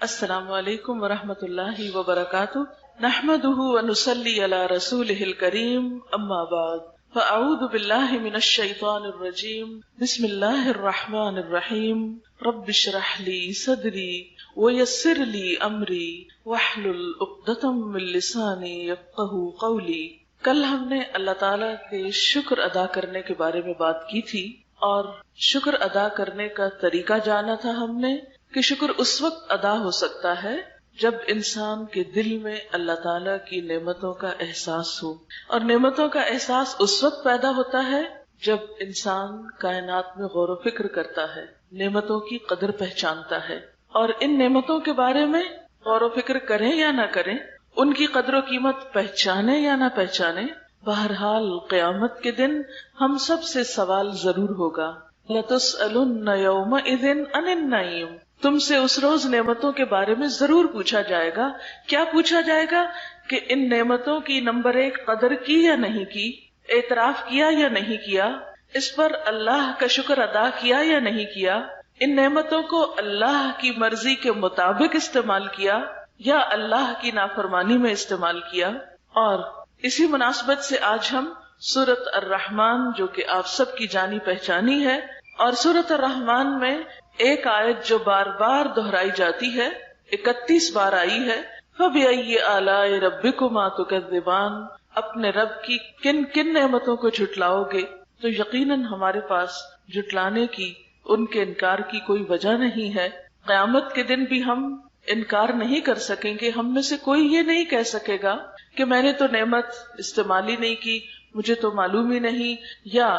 السلام علیکم ورحمۃ اللہ وبرکاتہ نحمده ونصلی علی رسولہ الکریم اما بعد فاعوذ باللہ من الشیطان الرجیم بسم اللہ الرحمن الرحیم رب اشرح لی صدری ویسر لی امری واحلل عقدۃ من لسانی یفقہوا قولی۔ کل ہم نے اللہ تعالیٰ کے شکر ادا کرنے کے بارے میں بات کی تھی اور شکر ادا کرنے کا طریقہ جانا تھا ہم نے کہ شکر اس وقت ادا ہو سکتا ہے جب انسان کے دل میں اللہ تعالیٰ کی نعمتوں کا احساس ہو، اور نعمتوں کا احساس اس وقت پیدا ہوتا ہے جب انسان کائنات میں غور و فکر کرتا ہے، نعمتوں کی قدر پہچانتا ہے، اور ان نعمتوں کے بارے میں غور و فکر کریں یا نہ کریں، ان کی قدر و قیمت پہچانے یا نہ پہچانے، بہرحال قیامت کے دن ہم سب سے سوال ضرور ہوگا۔ لَتُسْأَلُنَّ يَوْمَئِذٍ عَنِ النَّعِيمِ، تم سے اس روز نعمتوں کے بارے میں ضرور پوچھا جائے گا۔ کیا پوچھا جائے گا؟ کہ ان نعمتوں کی نمبر 1 قدر کی یا نہیں کی، اعتراف کیا یا نہیں کیا، اس پر اللہ کا شکر ادا کیا یا نہیں کیا، ان نعمتوں کو اللہ کی مرضی کے مطابق استعمال کیا یا اللہ کی نافرمانی میں استعمال کیا۔ اور اسی مناسبت سے آج ہم سورۃ الرحمن، جو کہ آپ سب کی جانی پہچانی ہے، اور سورۃ الرحمن میں ایک آیت جو بار بار دہرائی جاتی ہے، 31 بار آئی ہے، فَبِأَيِّ آلَاءِ رَبِّكُمَا تُكَذِّبَانِ، اپنے رب کی کن کن نعمتوں کو جھٹلاؤ گے؟ تو یقیناً ہمارے پاس جھٹلانے کی، ان کے انکار کی کوئی وجہ نہیں ہے۔ قیامت کے دن بھی ہم انکار نہیں کر سکیں گے، ہم میں سے کوئی یہ نہیں کہہ سکے گا کہ میں نے تو نعمت استعمال ہی نہیں کی، مجھے تو معلوم ہی نہیں، یا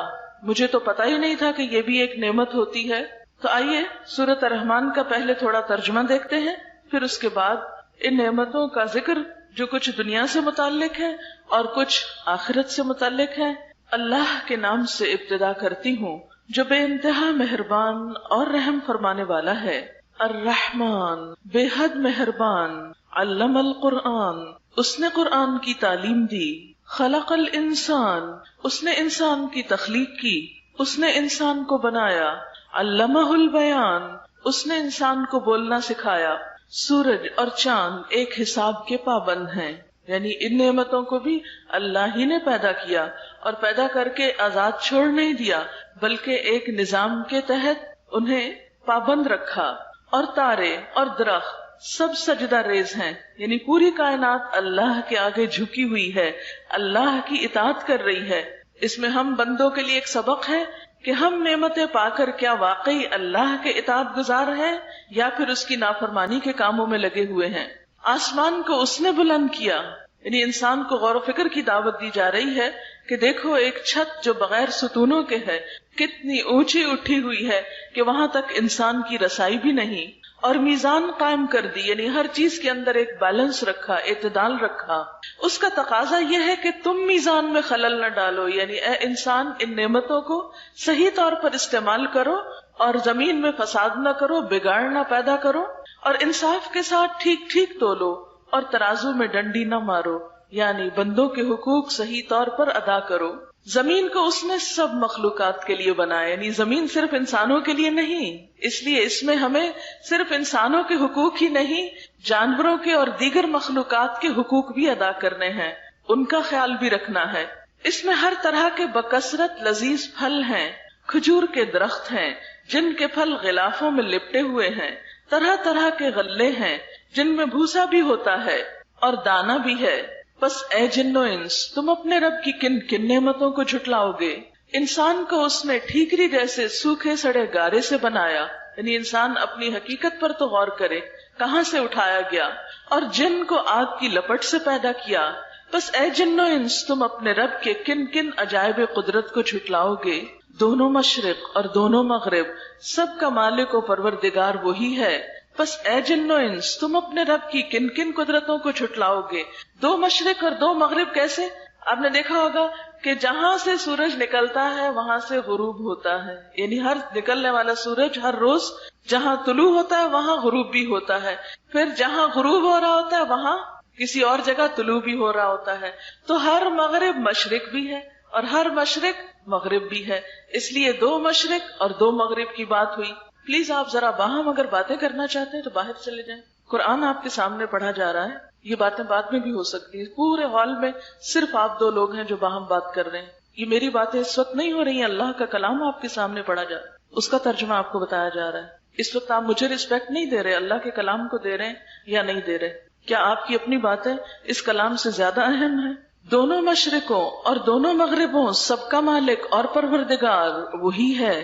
مجھے تو پتہ ہی نہیں تھا کہ یہ بھی ایک نعمت ہوتی ہے۔ تو آئیے سورۃ الرحمن کا پہلے تھوڑا ترجمہ دیکھتے ہیں، پھر اس کے بعد ان نعمتوں کا ذکر جو کچھ دنیا سے متعلق ہے اور کچھ آخرت سے متعلق ہے۔ اللہ کے نام سے ابتدا کرتی ہوں جو بے انتہا مہربان اور رحم فرمانے والا ہے۔ الرحمن، بے حد مہربان، علم القرآن، اس نے قرآن کی تعلیم دی، خلق الانسان، اس نے انسان کی تخلیق کی، اس نے انسان کو بنایا، علمہ البیان، اس نے انسان کو بولنا سکھایا۔ سورج اور چاند ایک حساب کے پابند ہیں، یعنی ان نعمتوں کو بھی اللہ ہی نے پیدا کیا، اور پیدا کر کے آزاد چھوڑ نہیں دیا بلکہ ایک نظام کے تحت انہیں پابند رکھا۔ اور تارے اور درخت سب سجدہ ریز ہیں، یعنی پوری کائنات اللہ کے آگے جھکی ہوئی ہے، اللہ کی اطاعت کر رہی ہے۔ اس میں ہم بندوں کے لیے ایک سبق ہے کہ ہم نعمتیں پا کر کیا واقعی اللہ کے اطاعت گزار ہیں یا پھر اس کی نافرمانی کے کاموں میں لگے ہوئے ہیں۔ آسمان کو اس نے بلند کیا، یعنی انسان کو غور و فکر کی دعوت دی جا رہی ہے کہ دیکھو ایک چھت جو بغیر ستونوں کے ہے کتنی اونچی اٹھی ہوئی ہے کہ وہاں تک انسان کی رسائی بھی نہیں، اور میزان قائم کر دی، یعنی ہر چیز کے اندر ایک بیلنس رکھا، اعتدال رکھا۔ اس کا تقاضا یہ ہے کہ تم میزان میں خلل نہ ڈالو، یعنی اے انسان ان نعمتوں کو صحیح طور پر استعمال کرو اور زمین میں فساد نہ کرو، بگاڑ نہ پیدا کرو، اور انصاف کے ساتھ ٹھیک ٹھیک تولو اور ترازو میں ڈنڈی نہ مارو، یعنی بندوں کے حقوق صحیح طور پر ادا کرو۔ زمین کو اس نے سب مخلوقات کے لیے بنایا، یعنی زمین صرف انسانوں کے لیے نہیں، اس لیے اس میں ہمیں صرف انسانوں کے حقوق ہی نہیں، جانوروں کے اور دیگر مخلوقات کے حقوق بھی ادا کرنے ہیں، ان کا خیال بھی رکھنا ہے۔ اس میں ہر طرح کے بکثرت لذیذ پھل ہیں، کھجور کے درخت ہیں جن کے پھل غلافوں میں لپٹے ہوئے ہیں، طرح طرح کے غلے ہیں جن میں بھوسا بھی ہوتا ہے اور دانہ بھی ہے۔ بس اے جن و انس، تم اپنے رب کی کن کن نعمتوں کو جھٹلاؤ گے؟ انسان کو اس نے ٹھیکری جیسے سوکھے سڑے گارے سے بنایا، یعنی انسان اپنی حقیقت پر تو غور کرے، کہاں سے اٹھایا گیا، اور جن کو آگ کی لپٹ سے پیدا کیا۔ بس اے جن و انس، تم اپنے رب کے کن کن عجائب قدرت کو جھٹلاؤ گے؟ دونوں مشرق اور دونوں مغرب، سب کا مالک و پروردگار وہی ہے۔ بس اے جن و انس، تم اپنے رب کی کن کن قدرتوں کو جھٹلاؤ گے؟ 2 مشرق اور 2 مغرب کیسے؟ آپ نے دیکھا ہوگا کہ جہاں سے سورج نکلتا ہے وہاں سے غروب ہوتا ہے، یعنی ہر نکلنے والا سورج ہر روز جہاں طلوع ہوتا ہے وہاں غروب بھی ہوتا ہے، پھر جہاں غروب ہو رہا ہوتا ہے وہاں کسی اور جگہ طلوع بھی ہو رہا ہوتا ہے۔ تو ہر مغرب مشرق بھی ہے اور ہر مشرق مغرب بھی ہے، اس لیے 2 مشرق اور 2 مغرب کی بات ہوئی۔ پلیز آپ ذرا باہم اگر باتیں کرنا چاہتے ہیں تو باہر چلے جائیں۔ قرآن آپ کے سامنے پڑھا جا رہا ہے، یہ باتیں بعد میں بھی ہو سکتی ہیں، پورے ہال میں صرف آپ دو لوگ ہیں جو باہم بات کر رہے ہیں، یہ میری باتیں اس وقت نہیں ہو رہی ہیں، اللہ کا کلام آپ کے سامنے پڑھا جا رہا ہے، اس کا ترجمہ آپ کو بتایا جا رہا ہے۔ اس وقت آپ مجھے رسپیکٹ نہیں دے رہے، اللہ کے کلام کو دے رہے ہیں یا نہیں دے رہے؟ کیا آپ کی اپنی باتیں اس کلام سے زیادہ اہم ہیں؟ دونوں مشرقوں اور دونوں مغربوں سب کا مالک اور پروردگار وہی ہے،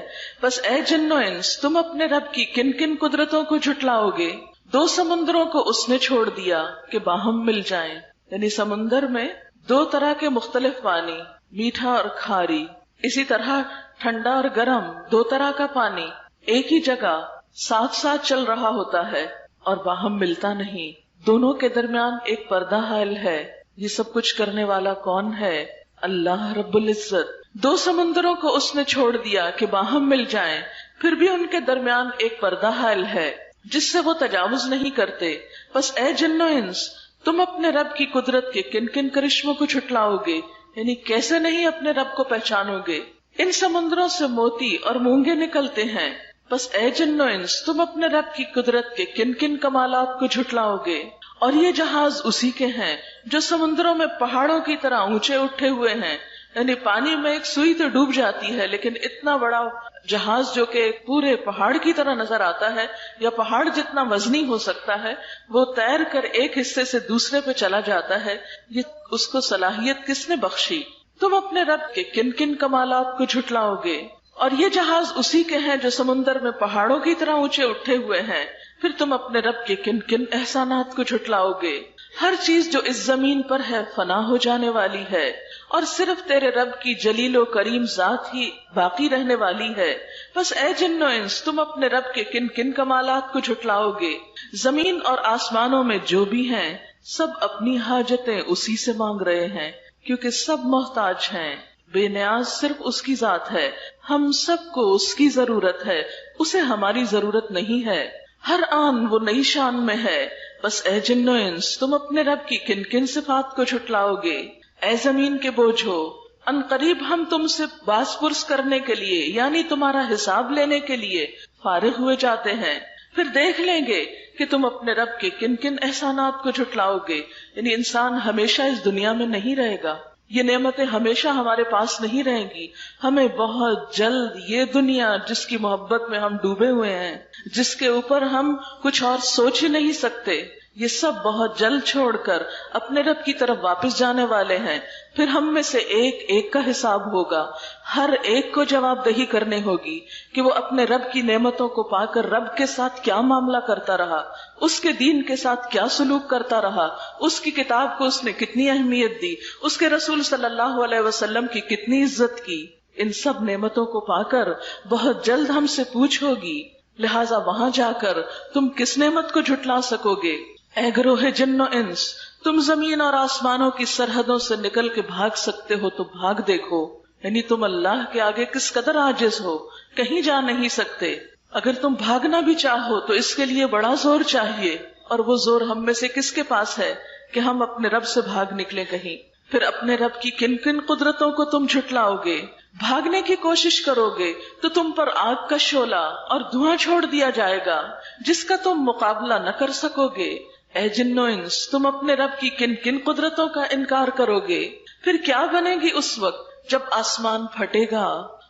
بس اے جن و انس تم اپنے رب کی کن کن قدرتوں کو جھٹلاؤ گے؟ دو سمندروں کو اس نے چھوڑ دیا کہ باہم مل جائیں، یعنی سمندر میں دو طرح کے مختلف پانی، میٹھا اور کھاری، اسی طرح ٹھنڈا اور گرم دو طرح کا پانی ایک ہی جگہ ساتھ ساتھ چل رہا ہوتا ہے اور باہم ملتا نہیں، دونوں کے درمیان ایک پردہ حائل ہے۔ یہ سب کچھ کرنے والا کون ہے؟ اللہ رب العزت۔ دو سمندروں کو اس نے چھوڑ دیا کہ باہم مل جائیں، پھر بھی ان کے درمیان ایک پردہ حائل ہے جس سے وہ تجاوز نہیں کرتے، بس اے جن و انس تم اپنے رب کی قدرت کے کن کن کرشموں کو جھٹلاؤ گے، یعنی کیسے نہیں اپنے رب کو پہچانو گے؟ ان سمندروں سے موتی اور مونگے نکلتے ہیں، بس اے جن و انس تم اپنے رب کی قدرت کے کن کن کمالات کو جھٹلاؤ گے؟ اور یہ جہاز اسی کے ہیں جو سمندروں میں پہاڑوں کی طرح اونچے اٹھے ہوئے ہیں، یعنی پانی میں ایک سوئی تو ڈوب جاتی ہے لیکن اتنا بڑا جہاز جو کہ پورے پہاڑ کی طرح نظر آتا ہے یا پہاڑ جتنا وزنی ہو سکتا ہے، وہ تیر کر ایک حصے سے دوسرے پہ چلا جاتا ہے، یہ اس کو صلاحیت کس نے بخشی؟ تم اپنے رب کے کن کن کمالات کو جھٹلاؤ گے؟ اور یہ جہاز اسی کے ہیں جو سمندر میں پہاڑوں کی طرح اونچے اٹھے ہوئے ہیں، پھر تم اپنے رب کے کن کن احسانات کو جھٹلاؤ گے؟ ہر چیز جو اس زمین پر ہے فنا ہو جانے والی ہے، اور صرف تیرے رب کی جلیل و کریم ذات ہی باقی رہنے والی ہے، بس اے جن و انس تم اپنے رب کے کن کن کمالات کو جھٹلاؤ گے؟ زمین اور آسمانوں میں جو بھی ہیں سب اپنی حاجتیں اسی سے مانگ رہے ہیں، کیونکہ سب محتاج ہیں، بے نیاز صرف اس کی ذات ہے، ہم سب کو اس کی ضرورت ہے، اسے ہماری ضرورت نہیں ہے، ہر آن وہ نئی شان میں ہے، بس اے جن و انس تم اپنے رب کی کن کن صفات کو جھٹلاؤ گے؟ اے زمین کے بوجھو، ان قریب ہم تم سے باز پرس کرنے کے لیے یعنی تمہارا حساب لینے کے لیے فارغ ہوئے جاتے ہیں، پھر دیکھ لیں گے کہ تم اپنے رب کے کن کن احسانات کو جھٹلاؤ گے۔ یعنی انسان ہمیشہ اس دنیا میں نہیں رہے گا، یہ نعمتیں ہمیشہ ہمارے پاس نہیں رہیں گی، ہمیں بہت جلد یہ دنیا جس کی محبت میں ہم ڈوبے ہوئے ہیں، جس کے اوپر ہم کچھ اور سوچ ہی نہیں سکتے، یہ سب بہت جلد چھوڑ کر اپنے رب کی طرف واپس جانے والے ہیں، پھر ہم میں سے ایک ایک کا حساب ہوگا، ہر ایک کو جواب دہی کرنے ہوگی کہ وہ اپنے رب کی نعمتوں کو پا کر رب کے ساتھ کیا معاملہ کرتا رہا، اس کے دین کے ساتھ کیا سلوک کرتا رہا، اس کی کتاب کو اس نے کتنی اہمیت دی، اس کے رسول صلی اللہ علیہ وسلم کی کتنی عزت کی۔ ان سب نعمتوں کو پا کر بہت جلد ہم سے پوچھ ہوگی، لہٰذا وہاں جا کر تم کس نعمت کو جھٹلا سکو گے؟ اے گروہ جن و انس، تم زمین اور آسمانوں کی سرحدوں سے نکل کے بھاگ سکتے ہو تو بھاگ دیکھو، یعنی تم اللہ کے آگے کس قدر عاجز ہو، کہیں جا نہیں سکتے۔ اگر تم بھاگنا بھی چاہو تو اس کے لیے بڑا زور چاہیے، اور وہ زور ہم میں سے کس کے پاس ہے کہ ہم اپنے رب سے بھاگ نکلیں کہیں؟ پھر اپنے رب کی کن کن قدرتوں کو تم جھٹلاؤ گے؟ بھاگنے کی کوشش کرو گے تو تم پر آگ کا شعلہ اور دھواں چھوڑ دیا جائے گا جس کا تم مقابلہ نہ کر سکو گے۔ اے جن و انس، تم اپنے رب کی کن کن قدرتوں کا انکار کرو گے؟ پھر کیا بنے گی اس وقت جب آسمان پھٹے گا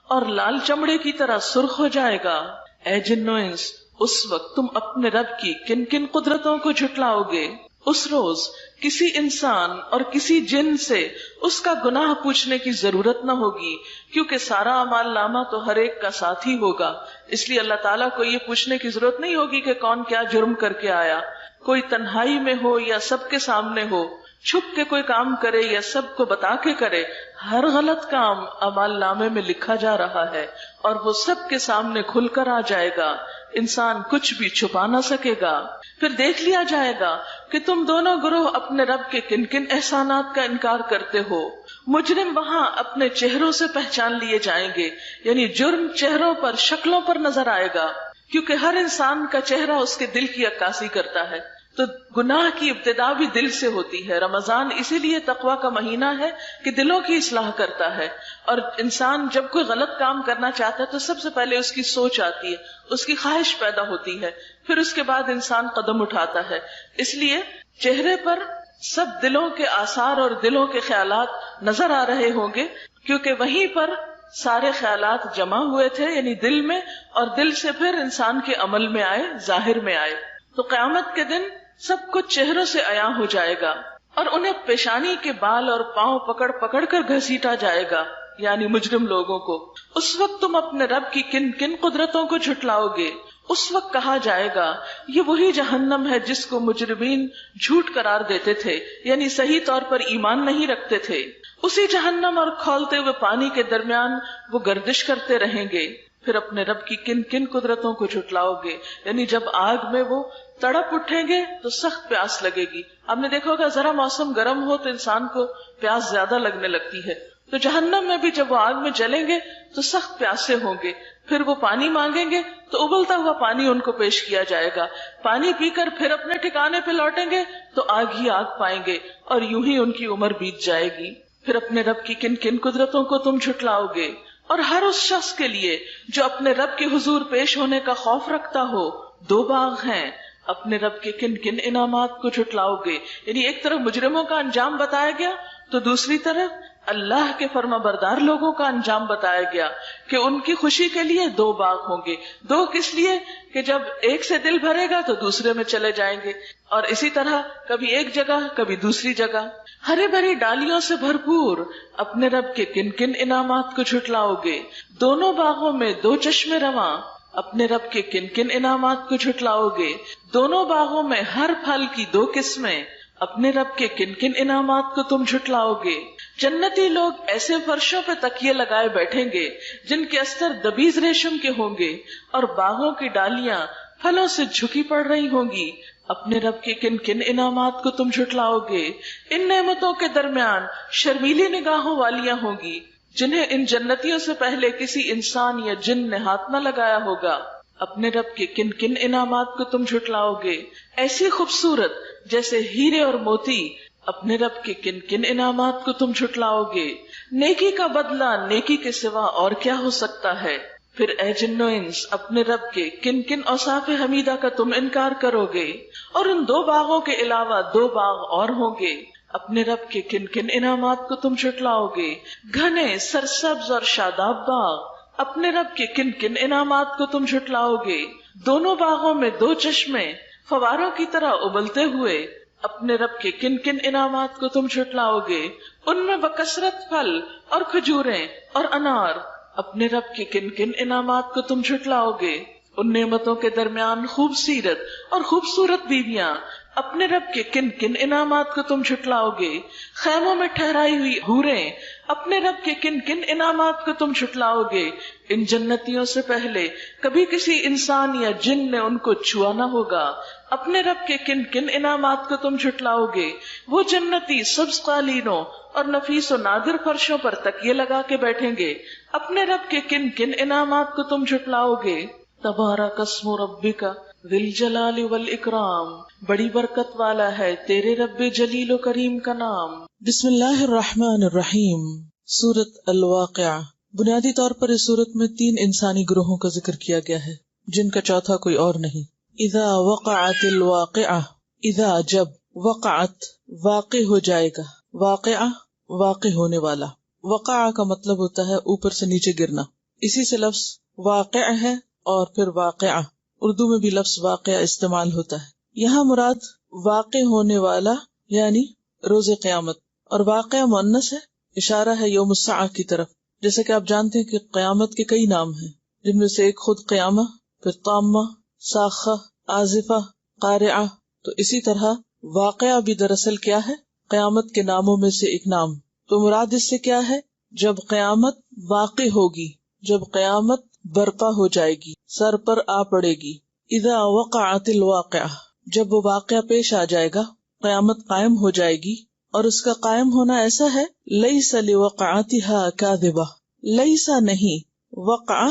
اور لال چمڑے کی طرح سرخ ہو جائے گا؟ اے جن و انس، اس وقت تم اپنے رب کی کن کن قدرتوں کو جھٹلاؤ گے؟ اس روز کسی انسان اور کسی جن سے اس کا گناہ پوچھنے کی ضرورت نہ ہوگی، کیونکہ سارا اعمال نامہ تو ہر ایک کا ساتھ ہی ہوگا، اس لیے اللہ تعالیٰ کو یہ پوچھنے کی ضرورت نہیں ہوگی کہ کون کیا جرم کر کے آیا، کوئی تنہائی میں ہو یا سب کے سامنے ہو، چھپ کے کوئی کام کرے یا سب کو بتا کے کرے، ہر غلط کام اعمال نامے میں لکھا جا رہا ہے اور وہ سب کے سامنے کھل کر آ جائے گا، انسان کچھ بھی چھپا نہ سکے گا۔ پھر دیکھ لیا جائے گا کہ تم دونوں گروہ اپنے رب کے کن کن احسانات کا انکار کرتے ہو۔ مجرم وہاں اپنے چہروں سے پہچان لیے جائیں گے، یعنی جرم چہروں پر، شکلوں پر نظر آئے گا، کیونکہ ہر انسان کا چہرہ اس کے دل کی عکاسی کرتا ہے، تو گناہ کی ابتدا بھی دل سے ہوتی ہے۔ رمضان اسی لیے تقویٰ کا مہینہ ہے کہ دلوں کی اصلاح کرتا ہے، اور انسان جب کوئی غلط کام کرنا چاہتا ہے تو سب سے پہلے اس کی سوچ آتی ہے، اس کی خواہش پیدا ہوتی ہے پھر اس کے بعد انسان قدم اٹھاتا ہے. اس لیے چہرے پر سب دلوں کے آثار اور دلوں کے خیالات نظر آ رہے ہوں گے، کیونکہ وہیں پر سارے خیالات جمع ہوئے تھے، یعنی دل میں، اور دل سے پھر انسان کے عمل میں آئے، ظاہر میں آئے. تو قیامت کے دن سب کچھ چہروں سے عیاں ہو جائے گا، اور انہیں پیشانی کے بال اور پاؤں پکڑ پکڑ کر گھسیٹا جائے گا، یعنی مجرم لوگوں کو. اس وقت تم اپنے رب کی کن کن قدرتوں کو جھٹلاؤ گے؟ اس وقت کہا جائے گا یہ وہی جہنم ہے جس کو مجرمین جھوٹ قرار دیتے تھے، یعنی صحیح طور پر ایمان نہیں رکھتے تھے. اسی جہنم اور کھولتے ہوئے پانی کے درمیان وہ گردش کرتے رہیں گے. پھر اپنے رب کی کن کن قدرتوں کو جھٹلاؤ گے، یعنی جب آگ میں وہ تڑپ اٹھیں گے تو سخت پیاس لگے گی. آپ نے دیکھا ہوگا ذرا موسم گرم ہو تو انسان کو پیاس زیادہ لگنے لگتی ہے. تو جہنم میں بھی جب وہ آگ میں جلیں گے تو سخت پیاسے ہوں گے. پھر وہ پانی مانگیں گے تو ابلتا ہوا پانی ان کو پیش کیا جائے گا. پانی پی کر پھر اپنے ٹھکانے پہ لوٹیں گے تو آگ ہی آگ پائیں گے، اور یوں ہی ان کی عمر بیت جائے گی. پھر اپنے رب کی کن کن قدرتوں کو تم جھٹلاؤ گے؟ اور ہر اس شخص کے لیے جو اپنے رب کے حضور پیش ہونے کا خوف رکھتا ہو 2 باغ ہیں. اپنے رب کے کن کن انعامات کو جھٹلاؤ گے؟ یعنی ایک طرف مجرموں کا انجام بتایا گیا تو دوسری طرف اللہ کے فرما بردار لوگوں کا انجام بتایا گیا کہ ان کی خوشی کے لیے 2 باغ ہوں گے. 2 کس لیے؟ کہ جب ایک سے دل بھرے گا تو دوسرے میں چلے جائیں گے، اور اسی طرح کبھی ایک جگہ کبھی دوسری جگہ. ہری بھری ڈالیوں سے بھرپور اپنے رب کے کن کن انعامات کو جھٹلاؤ گے؟ دونوں باغوں میں 2 چشمے رواں. اپنے رب کے کن کن انعامات کو جھٹلاؤ گے؟ دونوں باغوں میں ہر پھل کی 2 قسمیں. اپنے رب کے کن کن انعامات کو تم جھٹلاؤ گے؟ جنتی لوگ ایسے فرشوں پہ تکیے لگائے بیٹھیں گے جن کے استر دبیز ریشم کے ہوں گے، اور باغوں کی ڈالیاں پھلوں سے جھکی پڑ رہی ہوں گی. اپنے رب کے کن کن انعامات کو تم جھٹلاؤ گے؟ ان نعمتوں کے درمیان شرمیلی نگاہوں والیاں ہوں گی جنہیں ان جنتیوں سے پہلے کسی انسان یا جن نے ہاتھ نہ لگایا ہوگا. اپنے رب کے کن کن انعامات کو تم جھٹلاؤ گے؟ ایسی خوبصورت جیسے ہیرے اور موتی. اپنے رب کے کن کن انعامات کو تم جھٹلاؤ گے؟ نیکی کا بدلہ نیکی کے سوا اور کیا ہو سکتا ہے؟ پھر اے جن و انس اپنے رب کے کن کن اوصاف حمیدہ کا تم انکار کرو گے؟ اور ان 2 باغوں کے علاوہ 2 باغ اور ہوں گے. اپنے رب کے کن کن انعامات کو تم جھٹلاؤ گے؟ گھنے سرسبز اور شاداب باغ. اپنے رب کے کن کن انعامات کو تم جھٹلاؤ گے؟ دونوں باغوں میں 2 چشمے فواروں کی طرح ابلتے ہوئے. اپنے رب کے کن کن انعامات کو تم جھٹلاؤ گے؟ ان میں بکثرت پھل اور کھجوریں اور انار. اپنے رب کے کن کن انعامات کو تم جھٹلاؤ گے؟ ان نعمتوں کے درمیان خوب سیرت اور خوبصورت بیویاں. اپنے رب کے کن کن انعامات کو تم جھٹلاؤ گے؟ خیموں میں ٹھہرائی ہوئی حوریں. اپنے رب کے کن کن انعامات کو تم جھٹلاؤ گے؟ ان جنتیوں سے پہلے کبھی کسی انسان یا جن نے ان کو چھوا نہ ہوگا. اپنے رب کے کن کن انعامات کو تم جھٹلاؤ گے؟ وہ جنتی سبز قالینوں اور نفیس و نادر فرشوں پر تکیے لگا کے بیٹھیں گے. اپنے رب کے کن کن انعامات کو تم جھٹلاؤ گے؟ تبارک اسم ربک ذی الجلال والاکرام. بڑی برکت والا ہے تیرے رب جلیل و کریم کا نام. بسم اللہ الرحمن الرحیم. سورۃ الواقعہ. بنیادی طور پر اس سورت میں 3 انسانی گروہوں کا ذکر کیا گیا ہے جن کا چوتھا کوئی اور نہیں. اذا وقعت الواقعہ. اذا جب، وقعت واقع ہو جائے گا. واقعہ واقع ہونے والا. وقع کا مطلب ہوتا ہے اوپر سے نیچے گرنا، اسی سے لفظ واقع ہے اور پھر واقعہ. اردو میں بھی لفظ واقعہ استعمال ہوتا ہے. یہاں مراد واقع ہونے والا یعنی روز قیامت، اور واقعہ مؤنث ہے، اشارہ ہے یوم الساعہ کی طرف. جیسے کہ آپ جانتے ہیں کہ قیامت کے کئی نام ہیں جن میں سے ایک خود قیامہ، پھر طامہ، ساخہ، آزفہ، قارعہ. تو اسی طرح واقعہ بھی دراصل کیا ہے؟ قیامت کے ناموں میں سے ایک نام. تو مراد اس سے کیا ہے؟ جب قیامت واقع ہوگی، جب قیامت برپا ہو جائے گی، سر پر آ پڑے گی. اذا وقعت الواقعہ، جب وہ واقعہ پیش آ جائے گا، قیامت قائم ہو جائے گی. اور اس کا قائم ہونا ایسا ہے، لیس لوقعتها کاذبہ. لیسا نہیں، وقعہ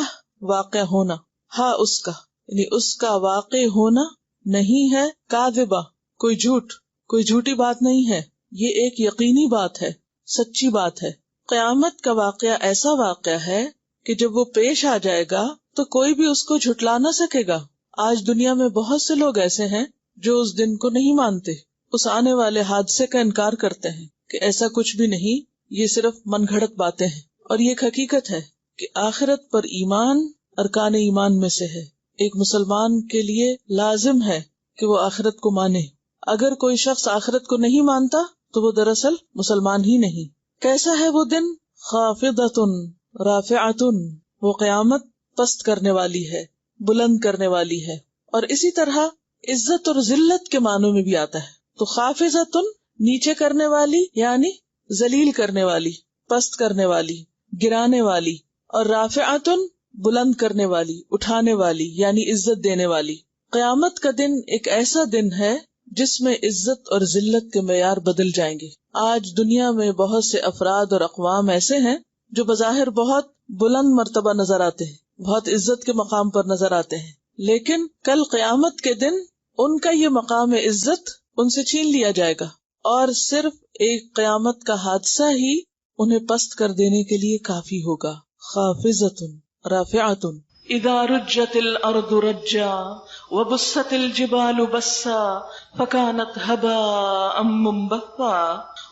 واقع ہونا، ہاں اس کا یعنی اس کا واقع ہونا نہیں ہے، کاذبہ کوئی جھوٹ، کوئی جھوٹی بات نہیں ہے، یہ ایک یقینی بات ہے، سچی بات ہے. قیامت کا واقعہ ایسا واقعہ ہے کہ جب وہ پیش آ جائے گا تو کوئی بھی اس کو جھٹلا نہ سکے گا. آج دنیا میں بہت سے لوگ ایسے ہیں جو اس دن کو نہیں مانتے، اس آنے والے حادثے کا انکار کرتے ہیں کہ ایسا کچھ بھی نہیں، یہ صرف من گھڑت باتیں ہیں۔ اور یہ ایک حقیقت ہے کہ آخرت پر ایمان ارکان ایمان میں سے ہے۔ ایک مسلمان کے لیے لازم ہے کہ وہ آخرت کو مانے۔ اگر کوئی شخص آخرت کو نہیں مانتا تو وہ دراصل مسلمان ہی نہیں۔ کیسا ہے وہ دن؟ خافضۃ رافعۃ، وہ قیامت پست کرنے والی ہے، بلند کرنے والی ہے۔ اور اسی طرح عزت اور ذلت کے معنوں میں بھی آتا ہے۔ تو خافضۃ نیچے کرنے والی یعنی ذلیل کرنے والی، پست کرنے والی، گرانے والی، اور رافعۃ بلند کرنے والی، اٹھانے والی یعنی عزت دینے والی۔ قیامت کا دن ایک ایسا دن ہے جس میں عزت اور ذلت کے معیار بدل جائیں گے۔ آج دنیا میں بہت سے افراد اور اقوام ایسے ہیں جو بظاہر بہت بلند مرتبہ نظر آتے ہیں، بہت عزت کے مقام پر نظر آتے ہیں، لیکن کل قیامت کے دن ان کا یہ مقام عزت ان سے چھین لیا جائے گا، اور صرف ایک قیامت کا حادثہ ہی انہیں پست کر دینے کے لیے کافی ہوگا۔ خافضۃ رافعۃ اذا رجت الارض رجا وبست الجبال بسا فكانت هباء منبثا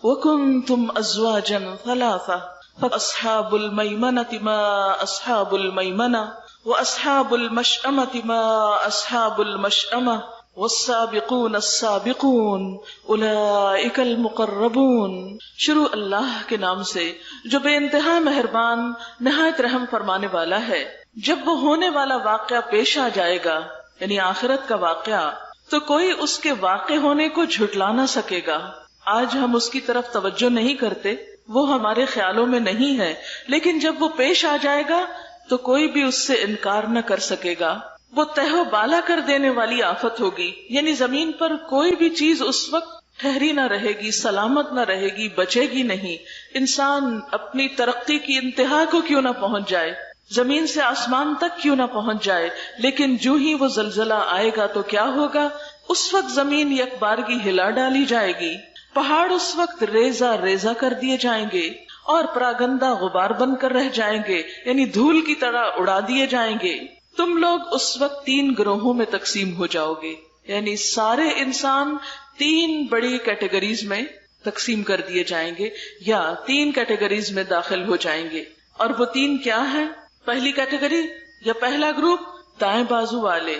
وكنتم ازواجا ثلاثا فاصحاب الميمنة ما اصحاب الميمنة واصحاب المشأمة ما اصحاب المشأمة والسابقون السابقون اولئک المقربون۔ شروع اللہ کے نام سے جو بے انتہا مہربان نہایت رحم فرمانے والا ہے۔ جب وہ ہونے والا واقعہ پیش آ جائے گا، یعنی آخرت کا واقعہ، تو کوئی اس کے واقع ہونے کو جھٹلا نہ سکے گا۔ آج ہم اس کی طرف توجہ نہیں کرتے، وہ ہمارے خیالوں میں نہیں ہے، لیکن جب وہ پیش آ جائے گا تو کوئی بھی اس سے انکار نہ کر سکے گا۔ وہ تہ و بالا کر دینے والی آفت ہوگی، یعنی زمین پر کوئی بھی چیز اس وقت ٹھہری نہ رہے گی، سلامت نہ رہے گی، بچے گی نہیں۔ انسان اپنی ترقی کی انتہا کو کیوں نہ پہنچ جائے، زمین سے آسمان تک کیوں نہ پہنچ جائے، لیکن جو ہی وہ زلزلہ آئے گا تو کیا ہوگا؟ اس وقت زمین یکبارگی ہلا ڈالی جائے گی، پہاڑ اس وقت ریزہ ریزہ کر دیے جائیں گے، اور پراگندہ غبار بن کر رہ جائیں گے، یعنی دھول کی طرح اڑا دیے جائیں گے۔ تم لوگ اس وقت 3 گروہوں میں تقسیم ہو جاؤ گے، یعنی سارے انسان 3 بڑی کیٹیگریز میں تقسیم کر دیے جائیں گے، یا 3 کیٹیگریز میں داخل ہو جائیں گے۔ اور وہ 3 کیا ہیں؟ پہلی کیٹیگری یا پہلا گروپ دائیں بازو والے،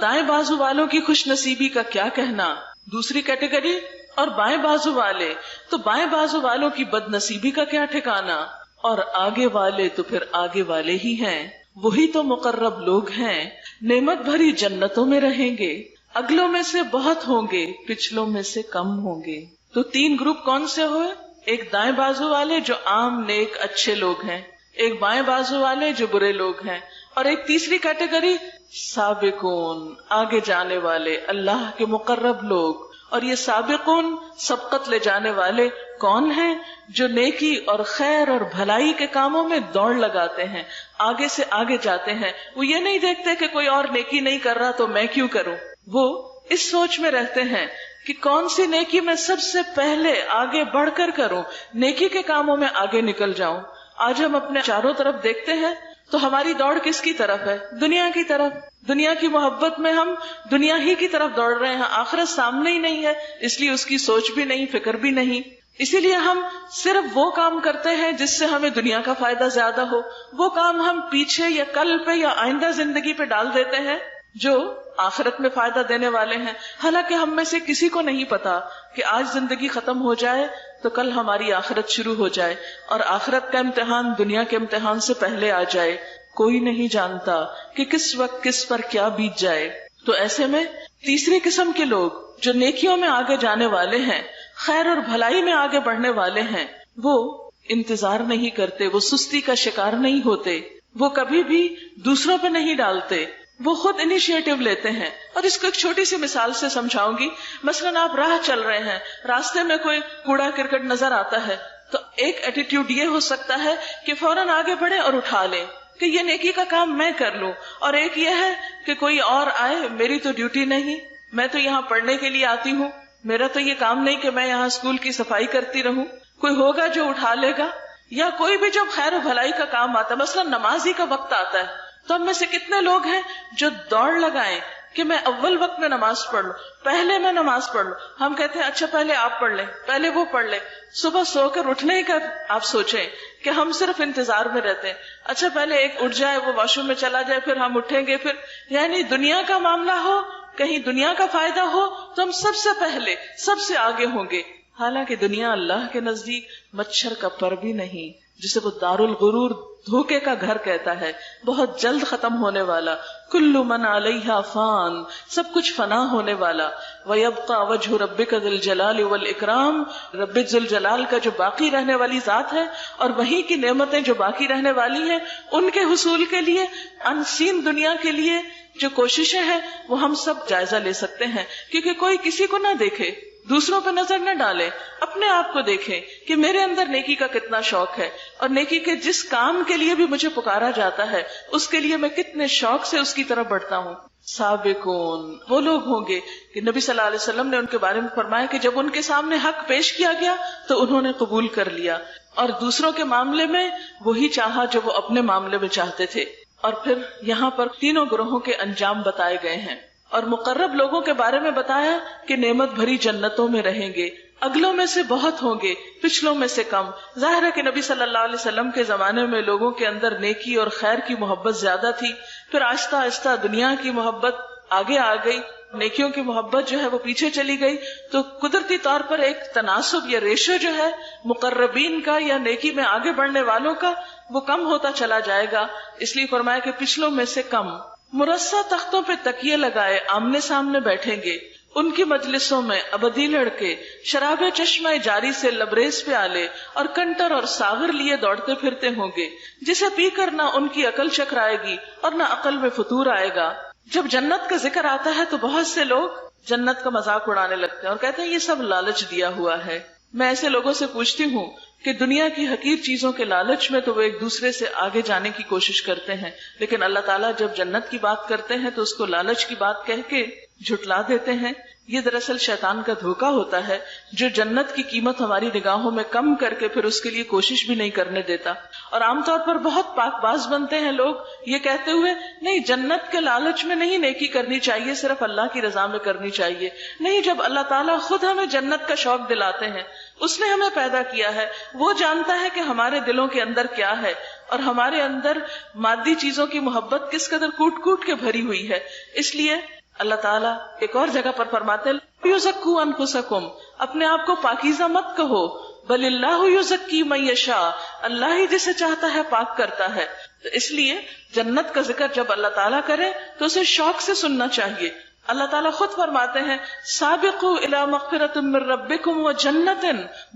دائیں بازو والوں کی خوش نصیبی کا کیا کہنا۔ دوسری کیٹیگری اور بائیں بازو والے، تو بائیں بازو والوں کی بد نصیبی کا کیا ٹھکانا۔ اور آگے والے تو پھر آگے والے ہی ہیں، وہی تو مقرب لوگ ہیں، نعمت بھری جنتوں میں رہیں گے، اگلوں میں سے بہت ہوں گے، پچھلوں میں سے کم ہوں گے۔ تو 3 گروپ کون سے ہوئے؟ ایک دائیں بازو والے جو عام نیک اچھے لوگ ہیں، ایک بائیں بازو والے جو برے لوگ ہیں، اور ایک تیسری کیٹیگری سابقون، آگے جانے والے، اللہ کے مقرب لوگ۔ اور یہ سابقون، سبقت لے جانے والے کون ہیں؟ جو نیکی اور خیر اور بھلائی کے کاموں میں دوڑ لگاتے ہیں، آگے سے آگے جاتے ہیں۔ وہ یہ نہیں دیکھتے کہ کوئی اور نیکی نہیں کر رہا تو میں کیوں کروں، وہ اس سوچ میں رہتے ہیں کہ کون سی نیکی میں سب سے پہلے آگے بڑھ کر کروں، نیکی کے کاموں میں آگے نکل جاؤں۔ آج ہم اپنے چاروں طرف دیکھتے ہیں تو ہماری دوڑ کس کی طرف ہے؟ دنیا کی طرف۔ دنیا کی محبت میں ہم دنیا ہی کی طرف دوڑ رہے ہیں، آخرت سامنے ہی نہیں ہے، اس لیے اس کی سوچ بھی نہیں، فکر بھی نہیں۔ اسی لیے ہم صرف وہ کام کرتے ہیں جس سے ہمیں دنیا کا فائدہ زیادہ ہو، وہ کام ہم پیچھے یا کل پہ یا آئندہ زندگی پہ ڈال دیتے ہیں جو آخرت میں فائدہ دینے والے ہیں۔ حالانکہ ہم میں سے کسی کو نہیں پتا کہ آج زندگی ختم ہو جائے تو کل ہماری آخرت شروع ہو جائے، اور آخرت کا امتحان دنیا کے امتحان سے پہلے آ جائے۔ کوئی نہیں جانتا کہ کس وقت کس پر کیا بیت جائے۔ تو ایسے میں تیسری قسم کے لوگ جو نیکیوں میں آگے جانے والے ہیں، خیر اور بھلائی میں آگے بڑھنے والے ہیں، وہ انتظار نہیں کرتے، وہ سستی کا شکار نہیں ہوتے، وہ کبھی بھی دوسروں پہ نہیں ڈالتے، وہ خود انیشیٹو لیتے ہیں۔ اور اس کو ایک چھوٹی سی مثال سے سمجھاؤں گی۔ مثلاً آپ راہ چل رہے ہیں، راستے میں کوئی کوڑا کرکٹ نظر آتا ہے تو ایک ایٹیٹیوڈ یہ ہو سکتا ہے کہ فوراً آگے بڑھے اور اٹھا لیں کہ یہ نیکی کا کام میں کر لوں، اور ایک یہ ہے کہ کوئی اور آئے، میری تو ڈیوٹی نہیں، میں تو یہاں پڑھنے کے لیے آتی ہوں، میرا تو یہ کام نہیں کہ میں یہاں اسکول کی صفائی کرتی رہوں، کوئی ہوگا جو اٹھا لے گا۔ یا کوئی بھی جب خیر و بھلائی کا کام آتا ہے، مثلا نماز ہی کا وقت آتا ہے تو ہم میں سے کتنے لوگ ہیں جو دوڑ لگائیں کہ میں اول وقت میں نماز پڑھ لوں، پہلے میں نماز پڑھ لوں. ہم کہتے ہیں اچھا پہلے آپ پڑھ لیں، پہلے وہ پڑھ لیں. صبح سو کر اٹھنے کا آپ سوچیں کہ ہم صرف انتظار میں رہتے ہیں، اچھا پہلے ایک اٹھ جائے، وہ واش روم میں چلا جائے، پھر ہم اٹھیں گے. پھر یعنی دنیا کا معاملہ ہو، کہیں دنیا کا فائدہ ہو تو ہم سب سے پہلے سب سے آگے ہوں گے. حالانکہ دنیا اللہ کے نزدیک مچھر کا پر بھی نہیں، جسے وہ دار الغرور، دھوکے کا گھر کہتا ہے، بہت جلد ختم ہونے والا. کل من علیہا فان، سب کچھ فنا ہونے والا. ویبقى وجہ ربک ذی الجلال والاکرام، رب ذی الجلال کا جو باقی رہنے والی ذات ہے اور وہی کی نعمتیں جو باقی رہنے والی ہیں، ان کے حصول کے لیے، انسین دنیا کے لیے جو کوششیں ہیں وہ ہم سب جائزہ لے سکتے ہیں. کیونکہ کوئی کسی کو نہ دیکھے، دوسروں پہ نظر نہ ڈالے، اپنے آپ کو دیکھیں کہ میرے اندر نیکی کا کتنا شوق ہے، اور نیکی کے جس کام کے لیے بھی مجھے پکارا جاتا ہے اس کے لیے میں کتنے شوق سے اس کی طرف بڑھتا ہوں. سابقون وہ لوگ ہوں گے کہ نبی صلی اللہ علیہ وسلم نے ان کے بارے میں فرمایا کہ جب ان کے سامنے حق پیش کیا گیا تو انہوں نے قبول کر لیا، اور دوسروں کے معاملے میں وہی چاہا جو وہ اپنے معاملے میں چاہتے تھے. اور پھر یہاں پر تینوں گروہوں کے انجام بتائے گئے ہیں، اور مقرب لوگوں کے بارے میں بتایا کہ نعمت بھری جنتوں میں رہیں گے، اگلوں میں سے بہت ہوں گے، پچھلوں میں سے کم. ظاہر ہے کہ نبی صلی اللہ علیہ وسلم کے زمانے میں لوگوں کے اندر نیکی اور خیر کی محبت زیادہ تھی، پھر آہستہ آہستہ دنیا کی محبت آگے آ گئی، نیکیوں کی محبت جو ہے وہ پیچھے چلی گئی. تو قدرتی طور پر ایک تناسب یا ریشو جو ہے مقربین کا یا نیکی میں آگے بڑھنے والوں کا وہ کم ہوتا چلا جائے گا. اس لیے فرمایا کہ پچھلوں میں سے کم. مرصع تختوں پہ تکیے لگائے آمنے سامنے بیٹھیں گے، ان کی مجلسوں میں ابدی لڑکے شراب چشمہ جاری سے لبریز پیالے اور کنٹر اور ساغر لیے دوڑتے پھرتے ہوں گے، جسے پی کر نہ ان کی عقل چکرائے گی اور نہ عقل میں فطور آئے گا. جب جنت کا ذکر آتا ہے تو بہت سے لوگ جنت کا مذاق اڑانے لگتے ہیں اور کہتے ہیں یہ سب لالچ دیا ہوا ہے. میں ایسے لوگوں سے پوچھتی ہوں کہ دنیا کی حقیر چیزوں کے لالچ میں تو وہ ایک دوسرے سے آگے جانے کی کوشش کرتے ہیں، لیکن اللہ تعالیٰ جب جنت کی بات کرتے ہیں تو اس کو لالچ کی بات کہہ کے جھٹلا دیتے ہیں. یہ دراصل شیطان کا دھوکا ہوتا ہے جو جنت کی قیمت ہماری نگاہوں میں کم کر کے پھر اس کے لیے کوشش بھی نہیں کرنے دیتا. اور عام طور پر بہت پاک باز بنتے ہیں لوگ یہ کہتے ہوئے نہیں جنت کے لالچ میں نہیں نیکی کرنی چاہیے، صرف اللہ کی رضا میں کرنی چاہیے. نہیں، جب اللہ تعالیٰ خود ہمیں جنت کا شوق دلاتے ہیں، اس نے ہمیں پیدا کیا ہے، وہ جانتا ہے کہ ہمارے دلوں کے اندر کیا ہے اور ہمارے اندر مادی چیزوں کی محبت کس قدر کوٹ کوٹ کے بھری ہوئی ہے. اس لیے اللہ تعالیٰ ایک اور جگہ پر فرماتے ہیں یزکوا انفسکم، اپنے آپ کو پاکیزہ مت کہو، بل اللہ یزکی من یشاء، اللہ ہی جسے چاہتا ہے پاک کرتا ہے. تو اس لیے جنت کا ذکر جب اللہ تعالیٰ کرے تو اسے شوق سے سننا چاہیے. اللہ تعالیٰ خود فرماتے ہیں سابقوا الی مغفرۃ من ربکم وجنۃ،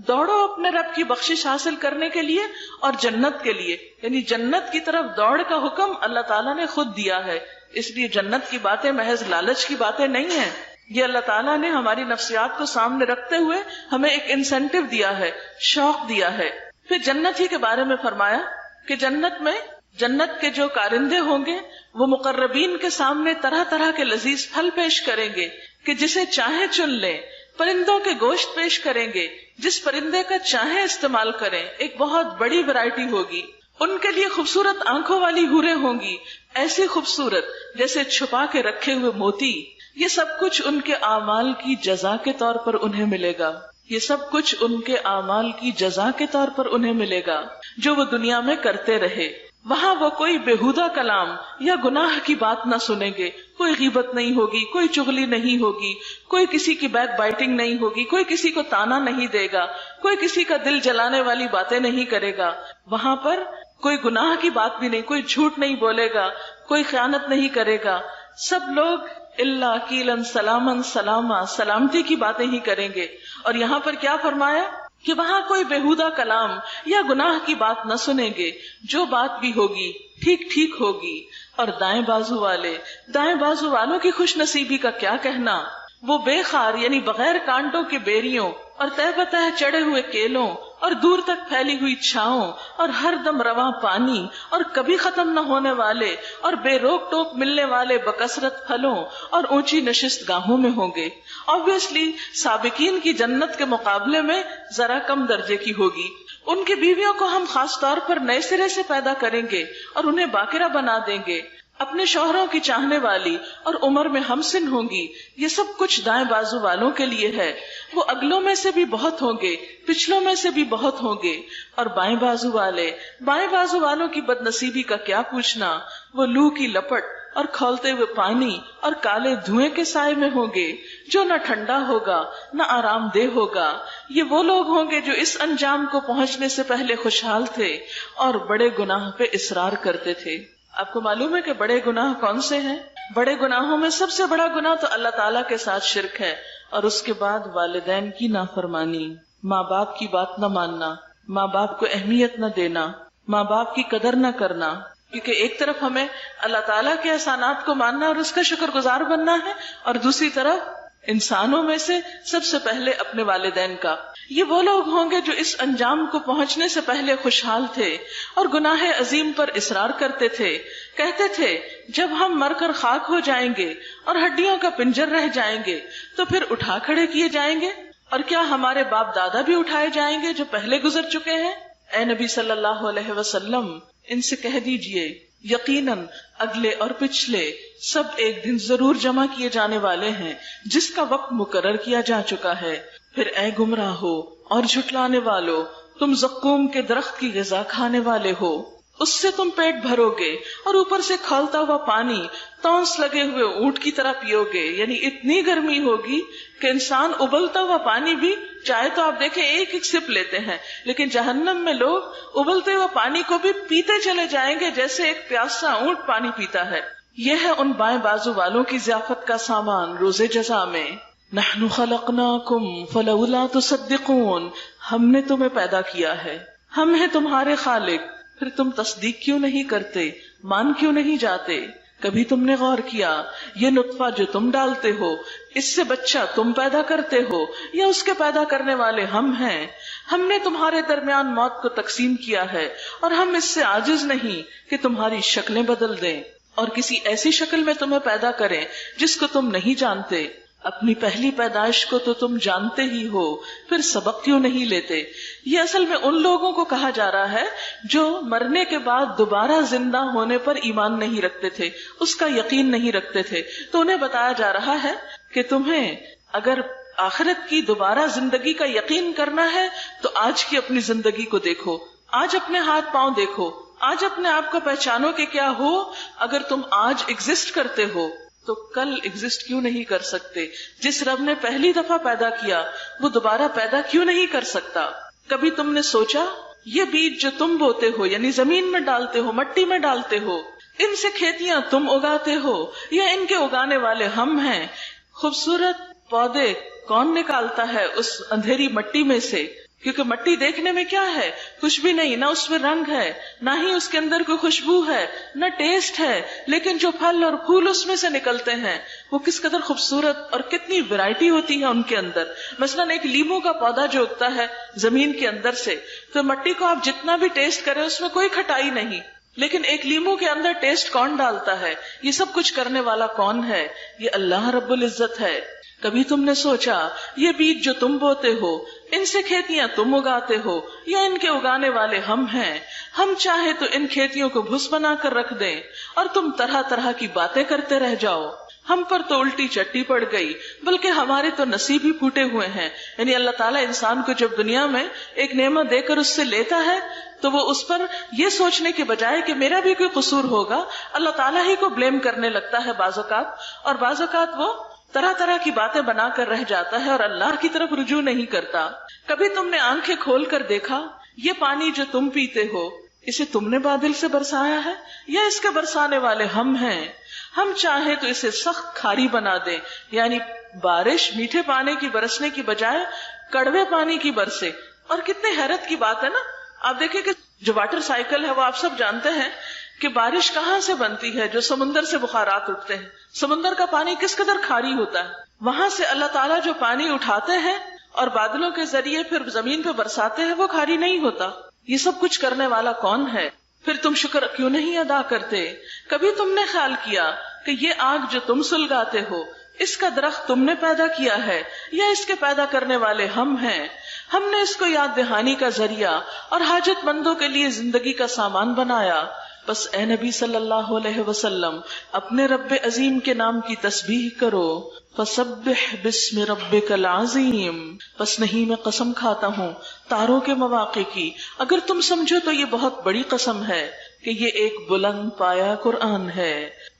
دوڑو اپنے رب کی بخشش حاصل کرنے کے لیے اور جنت کے لیے. یعنی جنت کی طرف دوڑ کا حکم اللہ تعالیٰ نے خود دیا ہے. اس لیے جنت کی باتیں محض لالچ کی باتیں نہیں ہیں، یہ اللہ تعالیٰ نے ہماری نفسیات کو سامنے رکھتے ہوئے ہمیں ایک انسینٹیو دیا ہے، شوق دیا ہے. پھر جنت ہی کے بارے میں فرمایا کہ جنت کے جو کارندے ہوں گے وہ مقربین کے سامنے طرح طرح کے لذیذ پھل پیش کریں گے کہ جسے چاہیں چن لیں. پرندوں کے گوشت پیش کریں گے، جس پرندے کا چاہیں استعمال کریں. ایک بہت بڑی ویرائٹی ہوگی. ان کے لیے خوبصورت آنکھوں والی حوریں ہوں گی، ایسی خوبصورت جیسے چھپا کے رکھے ہوئے موتی. یہ سب کچھ ان کے اعمال کی جزا کے طور پر انہیں ملے گا. یہ سب کچھ ان کے اعمال کی جزا کے طور پر انہیں ملے گا جو وہ دنیا میں کرتے رہے. وہاں وہ کوئی بےہودہ کلام یا گناہ کی بات نہ سنیں گے. کوئی غیبت نہیں ہوگی، کوئی چغلی نہیں ہوگی، کوئی کسی کی بیک بائٹنگ نہیں ہوگی، کوئی کسی کو تانا نہیں دے گا، کوئی کسی کا دل جلانے والی باتیں نہیں کرے گا. وہاں پر کوئی گناہ کی بات بھی نہیں، کوئی جھوٹ نہیں بولے گا، کوئی خیانت نہیں کرے گا. سب لوگ اللہ قیلن سلامن سلاما، سلامتی کی باتیں ہی کریں گے. اور یہاں پر کیا فرمایا کہ وہاں کوئی بےہودہ کلام یا گناہ کی بات نہ سنیں گے. جو بات بھی ہوگی ٹھیک ٹھیک ہوگی. اور دائیں بازو والوں کی خوش نصیبی کا کیا کہنا. وہ بے خار یعنی بغیر کانٹوں کے بیریوں اور تہ بتہ چڑھے ہوئے کیلوں اور دور تک پھیلی ہوئی چھاؤں اور ہر دم رواں پانی اور کبھی ختم نہ ہونے والے اور بے روک ٹوک ملنے والے بکثرت پھلوں اور اونچی نشست گاہوں میں ہوں گے. آبویسلی سابقین کی جنت کے مقابلے میں ذرا کم درجے کی ہوگی. ان کی بیویوں کو ہم خاص طور پر نئے سرے سے پیدا کریں گے اور انہیں باقرہ بنا دیں گے. اپنے شوہروں کی چاہنے والی اور عمر میں ہمسن ہوں گی. یہ سب کچھ دائیں بازو والوں کے لیے ہے. وہ اگلوں میں سے بھی بہت ہوں گے، پچھلوں میں سے بھی بہت ہوں گے. اور بائیں بازو والوں کی بد نصیبی کا کیا پوچھنا. وہ لو کی لپٹ اور کھولتے ہوئے پانی اور کالے دھوئیں کے سائے میں ہوں گے، جو نہ ٹھنڈا ہوگا نہ آرام دہ ہوگا. یہ وہ لوگ ہوں گے جو اس انجام کو پہنچنے سے پہلے خوشحال تھے اور بڑے گناہ پہ اصرار کرتے تھے. آپ کو معلوم ہے کہ بڑے گناہ کون سے ہیں؟ بڑے گناہوں میں سب سے بڑا گناہ تو اللہ تعالیٰ کے ساتھ شرک ہے، اور اس کے بعد والدین کی نافرمانی، ماں باپ کی بات نہ ماننا، ماں باپ کو اہمیت نہ دینا، ماں باپ کی قدر نہ کرنا. کیونکہ ایک طرف ہمیں اللہ تعالیٰ کے احسانات کو ماننا اور اس کا شکر گزار بننا ہے، اور دوسری طرف انسانوں میں سے سب سے پہلے اپنے والدین کا. یہ وہ لوگ ہوں گے جو اس انجام کو پہنچنے سے پہلے خوشحال تھے اور گناہ عظیم پر اصرار کرتے تھے. کہتے تھے جب ہم مر کر خاک ہو جائیں گے اور ہڈیوں کا پنجر رہ جائیں گے تو پھر اٹھا کھڑے کیے جائیں گے، اور کیا ہمارے باپ دادا بھی اٹھائے جائیں گے جو پہلے گزر چکے ہیں؟ اے نبی صلی اللہ علیہ وسلم، ان سے کہہ دیجئے یقیناً اگلے اور پچھلے سب ایک دن ضرور جمع کیے جانے والے ہیں جس کا وقت مقرر کیا جا چکا ہے. پھر اے گمراہو اور جھٹلانے والو، تم زقوم کے درخت کی غذا کھانے والے ہو، اس سے تم پیٹ بھرو گے اور اوپر سے کھولتا ہوا پانی تونس لگے ہوئے اونٹ کی طرح پیو گے. یعنی اتنی گرمی ہوگی کہ انسان ابلتا ہوا پانی بھی چاہے تو آپ دیکھیں ایک ایک سپ لیتے ہیں، لیکن جہنم میں لوگ ابلتے ہوئے پانی کو بھی پیتے چلے جائیں گے جیسے ایک پیاسا اونٹ پانی پیتا ہے. یہ ہے ان بائیں بازو والوں کی ضیافت کا سامان روز جزا میں. نحن خلقناکم فلولا تصدقون، ہم نے تمہیں پیدا کیا ہے، ہم ہیں تمہارے خالق، پھر تم تصدیق کیوں نہیں کرتے، مان کیوں نہیں جاتے؟ کبھی تم نے غور کیا یہ نطفہ جو تم ڈالتے ہو، اس سے بچہ تم پیدا کرتے ہو یا اس کے پیدا کرنے والے ہم ہیں؟ ہم نے تمہارے درمیان موت کو تقسیم کیا ہے اور ہم اس سے عاجز نہیں کہ تمہاری شکلیں بدل دیں اور کسی ایسی شکل میں تمہیں پیدا کریں جس کو تم نہیں جانتے. اپنی پہلی پیدائش کو تو تم جانتے ہی ہو، پھر سبق کیوں نہیں لیتے؟ یہ اصل میں ان لوگوں کو کہا جا رہا ہے جو مرنے کے بعد دوبارہ زندہ ہونے پر ایمان نہیں رکھتے تھے، اس کا یقین نہیں رکھتے تھے. تو انہیں بتایا جا رہا ہے کہ تمہیں اگر آخرت کی دوبارہ زندگی کا یقین کرنا ہے تو آج کی اپنی زندگی کو دیکھو، آج اپنے ہاتھ پاؤں دیکھو، آج اپنے آپ کو پہچانو کہ کیا ہو. اگر تم آج ایگزسٹ کرتے ہو تو کل ایگزسٹ کیوں نہیں کر سکتے؟ جس رب نے پہلی دفعہ پیدا کیا وہ دوبارہ پیدا کیوں نہیں کر سکتا؟ کبھی تم نے سوچا یہ بیج جو تم بوتے ہو یعنی زمین میں ڈالتے ہو، مٹی میں ڈالتے ہو، ان سے کھیتیاں تم اگاتے ہو یا ان کے اگانے والے ہم ہیں؟ خوبصورت پودے کون نکالتا ہے اس اندھیری مٹی میں سے؟ کیونکہ مٹی دیکھنے میں کیا ہے، کچھ بھی نہیں، نہ اس میں رنگ ہے، نہ ہی اس کے اندر کوئی خوشبو ہے، نہ ٹیسٹ ہے، لیکن جو پھل اور پھول اس میں سے نکلتے ہیں وہ کس قدر خوبصورت اور کتنی ویرائٹی ہوتی ہے ان کے اندر. مثلاً ایک لیموں کا پودا جو اگتا ہے زمین کے اندر سے، تو مٹی کو آپ جتنا بھی ٹیسٹ کریں اس میں کوئی کھٹائی نہیں، لیکن ایک لیموں کے اندر ٹیسٹ کون ڈالتا ہے؟ یہ سب کچھ کرنے والا کون ہے؟ یہ اللہ رب العزت ہے. کبھی تم نے سوچا یہ بیج جو تم بوتے ہو، ان سے کھیتیاں تم اگاتے ہو یا ان کے اگانے والے ہم ہیں؟ ہم چاہے تو ان کھیتیوں کو بھس بنا کر رکھ دیں اور تم طرح طرح کی باتیں کرتے رہ جاؤ. ہم پر تو الٹی چٹی پڑ گئی، بلکہ ہمارے تو نصیب ہی پھوٹے ہوئے ہیں. یعنی اللہ تعالیٰ انسان کو جب دنیا میں ایک نعمت دے کر اس سے لیتا ہے تو وہ اس پر یہ سوچنے کے بجائے کہ میرا بھی کوئی قصور ہوگا، اللہ تعالیٰ ہی کو بلیم کرنے لگتا ہے بعض اوقات، اور بعض اوقات وہ طرح طرح کی باتیں بنا کر رہ جاتا ہے اور اللہ کی طرف رجوع نہیں کرتا. کبھی تم نے آنکھیں کھول کر دیکھا یہ پانی جو تم پیتے ہو اسے تم نے بادل سے برسایا ہے یا اس کے برسانے والے ہم ہیں؟ ہم چاہے تو اسے سخت کھاری بنا دیں، یعنی بارش میٹھے پانی کی برسنے کی بجائے کڑوے پانی کی برسے. اور کتنے حیرت کی بات ہے نا، آپ دیکھیں کہ جو واٹر سائیکل ہے وہ آپ سب جانتے ہیں کہ بارش کہاں سے بنتی ہے، جو سمندر سے بخارات اٹھتے ہیں. سمندر کا پانی کس قدر کھاری ہوتا ہے، وہاں سے اللہ تعالیٰ جو پانی اٹھاتے ہیں اور بادلوں کے ذریعے پھر زمین پہ برساتے ہیں وہ کھاری نہیں ہوتا. یہ سب کچھ کرنے والا کون ہے؟ پھر تم شکر کیوں نہیں ادا کرتے؟ کبھی تم نے خیال کیا کہ یہ آگ جو تم سلگاتے ہو اس کا درخت تم نے پیدا کیا ہے یا اس کے پیدا کرنے والے ہم ہیں؟ ہم نے اس کو یاد دہانی کا ذریعہ اور حاجت مندوں کے لیے زندگی کا سامان بنایا. بس اے نبی صلی اللہ علیہ وسلم اپنے رب عظیم کے نام کی تسبیح کرو. فسبح باسم ربک العظیم. بس نہیں میں قسم کھاتا ہوں تاروں کے مواقع کی. اگر تم سمجھو تو یہ بہت بڑی قسم ہے کہ یہ ایک بلند پایا قرآن ہے.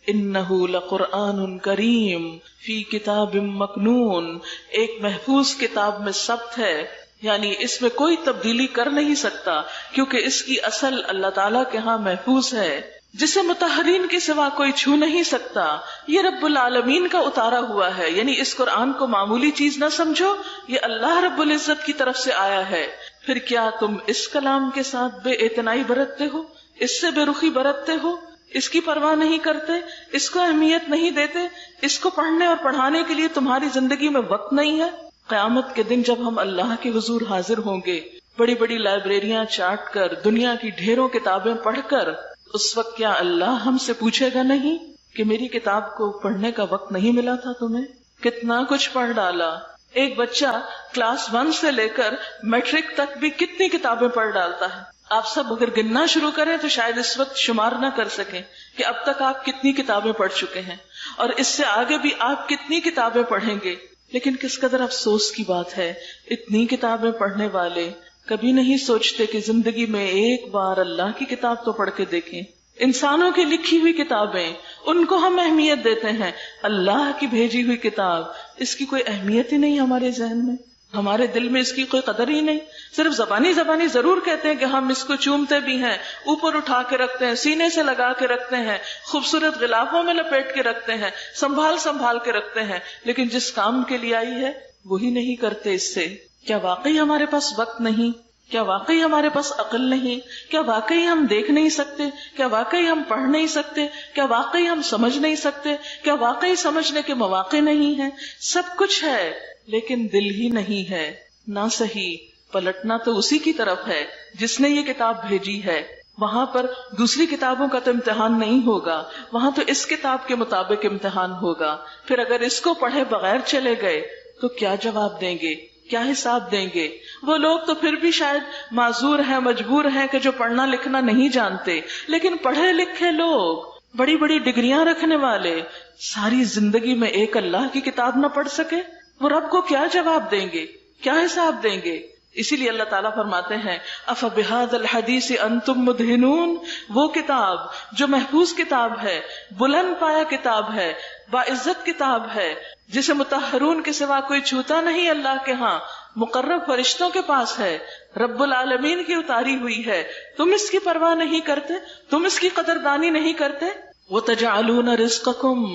انہ لقرآن کریم فی کتاب مکنون. ایک محفوظ کتاب میں ثبت ہے، یعنی اس میں کوئی تبدیلی کر نہیں سکتا کیونکہ اس کی اصل اللہ تعالیٰ کے ہاں محفوظ ہے، جسے مطہرین کے سوا کوئی چھو نہیں سکتا. یہ رب العالمین کا اتارا ہوا ہے، یعنی اس قرآن کو معمولی چیز نہ سمجھو، یہ اللہ رب العزت کی طرف سے آیا ہے. پھر کیا تم اس کلام کے ساتھ بے اعتنائی برتتے ہو، اس سے بے رخی برتتے ہو، اس کی پرواہ نہیں کرتے، اس کو اہمیت نہیں دیتے، اس کو پڑھنے اور پڑھانے کے لیے تمہاری زندگی میں وقت نہیں ہے؟ قیامت کے دن جب ہم اللہ کے حضور حاضر ہوں گے، بڑی بڑی لائبریریاں چاٹ کر، دنیا کی ڈھیروں کتابیں پڑھ کر، اس وقت کیا اللہ ہم سے پوچھے گا نہیں کہ میری کتاب کو پڑھنے کا وقت نہیں ملا تھا تمہیں؟ کتنا کچھ پڑھ ڈالا. ایک بچہ کلاس 1 سے لے کر میٹرک تک بھی کتنی کتابیں پڑھ ڈالتا ہے. آپ سب اگر گننا شروع کریں تو شاید اس وقت شمار نہ کر سکیں کہ اب تک آپ کتنی کتابیں پڑھ چکے ہیں، اور اس سے آگے بھی آپ کتنی کتابیں پڑھیں گے. لیکن کس قدر افسوس کی بات ہے، اتنی کتابیں پڑھنے والے کبھی نہیں سوچتے کہ زندگی میں ایک بار اللہ کی کتاب تو پڑھ کے دیکھیں. انسانوں کی لکھی ہوئی کتابیں، ان کو ہم اہمیت دیتے ہیں. اللہ کی بھیجی ہوئی کتاب، اس کی کوئی اہمیت ہی نہیں ہمارے ذہن میں، ہمارے دل میں اس کی کوئی قدر ہی نہیں. صرف زبانی ضرور کہتے ہیں کہ ہم اس کو چومتے بھی ہیں، اوپر اٹھا کے رکھتے ہیں، سینے سے لگا کے رکھتے ہیں، خوبصورت غلافوں میں لپیٹ کے رکھتے ہیں، سنبھال کے رکھتے ہیں، لیکن جس کام کے لیے آئی ہے وہی نہیں کرتے. اس سے کیا واقعی ہمارے پاس وقت نہیں؟ کیا واقعی ہمارے پاس عقل نہیں؟ کیا واقعی ہم دیکھ نہیں سکتے؟ کیا واقعی ہم پڑھ نہیں سکتے؟ کیا واقعی ہم سمجھ نہیں سکتے؟ کیا واقعی سمجھنے کے مواقع نہیں ہیں؟ سب کچھ ہے لیکن دل ہی نہیں ہے. نہ صحیح پلٹنا تو اسی کی طرف ہے جس نے یہ کتاب بھیجی ہے. وہاں پر دوسری کتابوں کا تو امتحان نہیں ہوگا، وہاں تو اس کتاب کے مطابق امتحان ہوگا. پھر اگر اس کو پڑھے بغیر چلے گئے تو کیا جواب دیں گے، کیا حساب دیں گے؟ وہ لوگ تو پھر بھی شاید معذور ہیں، مجبور ہیں کہ جو پڑھنا لکھنا نہیں جانتے، لیکن پڑھے لکھے لوگ، بڑی بڑی ڈگریاں رکھنے والے، ساری زندگی میں ایک اللہ کی کتاب نہ پڑھ سکے، وہ رب کو کیا جواب دیں گے، کیا حساب دیں گے؟ اسی لیے اللہ تعالیٰ فرماتے ہیں افبہذا الحدیث انتم مدہنون. وہ کتاب جو محفوظ کتاب ہے، بلند پایا کتاب ہے، باعزت کتاب ہے، جسے مطہرون کے سوا کوئی چھوتا نہیں اللہ کے ہاں، مقرب فرشتوں کے پاس ہے، رب العالمین کی اتاری ہوئی ہے، تم اس کی پرواہ نہیں کرتے، تم اس کی قدردانی نہیں کرتے. وَتَجْعَلُونَ رِزْقَكُمْ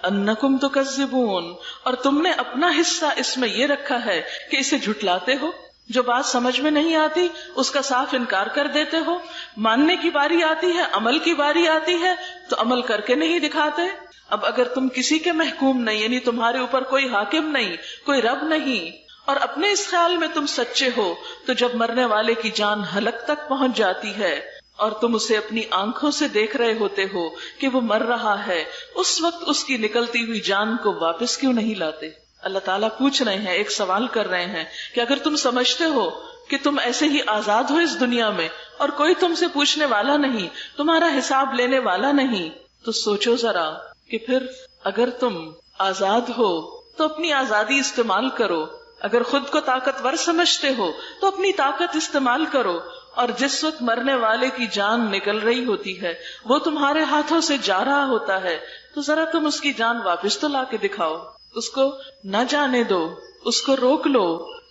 أَنَّكُمْ تُكَذِّبُونَ. اور تم نے اپنا حصہ اس میں یہ رکھا ہے کہ اسے جھٹلاتے ہو، جو بات سمجھ میں نہیں آتی اس کا صاف انکار کر دیتے ہو. ماننے کی باری آتی ہے، عمل کی باری آتی ہے تو عمل کر کے نہیں دکھاتے. اب اگر تم کسی کے محکوم نہیں، یعنی تمہارے اوپر کوئی حاکم نہیں، کوئی رب نہیں، اور اپنے اس خیال میں تم سچے ہو، تو جب مرنے والے کی جان حلق تک پہنچ جاتی ہے اور تم اسے اپنی آنکھوں سے دیکھ رہے ہوتے ہو کہ وہ مر رہا ہے، اس وقت اس کی نکلتی ہوئی جان کو واپس کیوں نہیں لاتے؟ اللہ تعالیٰ پوچھ رہے ہیں، ایک سوال کر رہے ہیں کہ اگر تم سمجھتے ہو کہ تم ایسے ہی آزاد ہو اس دنیا میں اور کوئی تم سے پوچھنے والا نہیں، تمہارا حساب لینے والا نہیں، تو سوچو ذرا کہ پھر اگر تم آزاد ہو تو اپنی آزادی استعمال کرو. اگر خود کو طاقتور سمجھتے ہو تو اپنی طاقت استعمال کرو، اور جس وقت مرنے والے کی جان نکل رہی ہوتی ہے، وہ تمہارے ہاتھوں سے جا رہا ہوتا ہے، تو ذرا تم اس کی جان واپس تو لا کے دکھاؤ. اس کو نہ جانے دو، اس کو روک لو.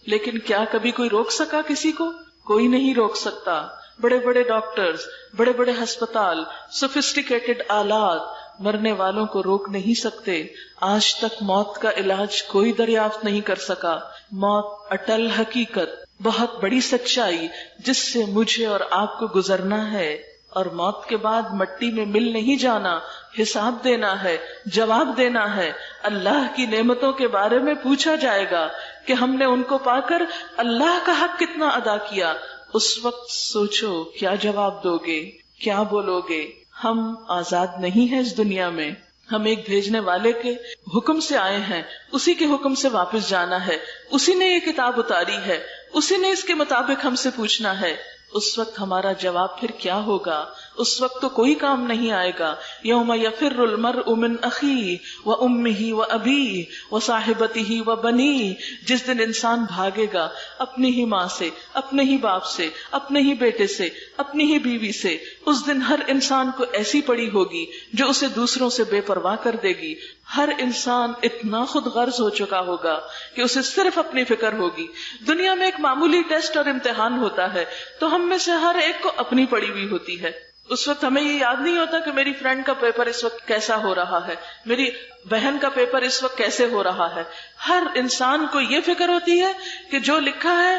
لیکن کیا کبھی کوئی روک سکا کسی کو؟ کوئی نہیں روک سکتا. بڑے بڑے ڈاکٹرز، بڑے بڑے ہسپتال، سوفسٹیکیٹڈ آلات مرنے والوں کو روک نہیں سکتے. آج تک موت کا علاج کوئی دریافت نہیں کر سکا. موت اٹل حقیقت، بہت بڑی سچائی جس سے مجھے اور آپ کو گزرنا ہے، اور موت کے بعد مٹی میں مل نہیں جانا، حساب دینا ہے، جواب دینا ہے. اللہ کی نعمتوں کے بارے میں پوچھا جائے گا کہ ہم نے ان کو پا کر اللہ کا حق کتنا ادا کیا. اس وقت سوچو کیا جواب دو گے، کیا بولو گے؟ ہم آزاد نہیں ہیں اس دنیا میں. ہم ایک بھیجنے والے کے حکم سے آئے ہیں، اسی کے حکم سے واپس جانا ہے. اسی نے یہ کتاب اتاری ہے، اسی نے اس کے مطابق ہم سے پوچھنا ہے. اس وقت ہمارا جواب پھر کیا ہوگا؟ اس وقت تو کوئی کام نہیں آئے گا. یوم یفر المرء من اخیہ وامہ وابیہ وصاحبتہ وبنیہ، جس دن انسان بھاگے گا اپنی ہی ماں سے، اپنے ہی باپ سے، اپنے ہی بیٹے سے، اپنی ہی بیوی سے. اس دن ہر انسان کو ایسی پڑی ہوگی جو اسے دوسروں سے بے پرواہ کر دے گی. ہر انسان اتنا خود غرض ہو چکا ہوگا کہ اسے صرف اپنی فکر ہوگی. دنیا میں ایک معمولی ٹیسٹ اور امتحان ہوتا ہے تو ہم میں سے ہر ایک کو اپنی پڑی ہوئی ہوتی ہے. اس وقت ہمیں یہ یاد نہیں ہوتا کہ میری فرینڈ کا پیپر اس وقت کیسا ہو رہا ہے، میری بہن کا پیپر اس وقت کیسے ہو رہا ہے. ہر انسان کو یہ فکر ہوتی ہے کہ جو لکھا ہے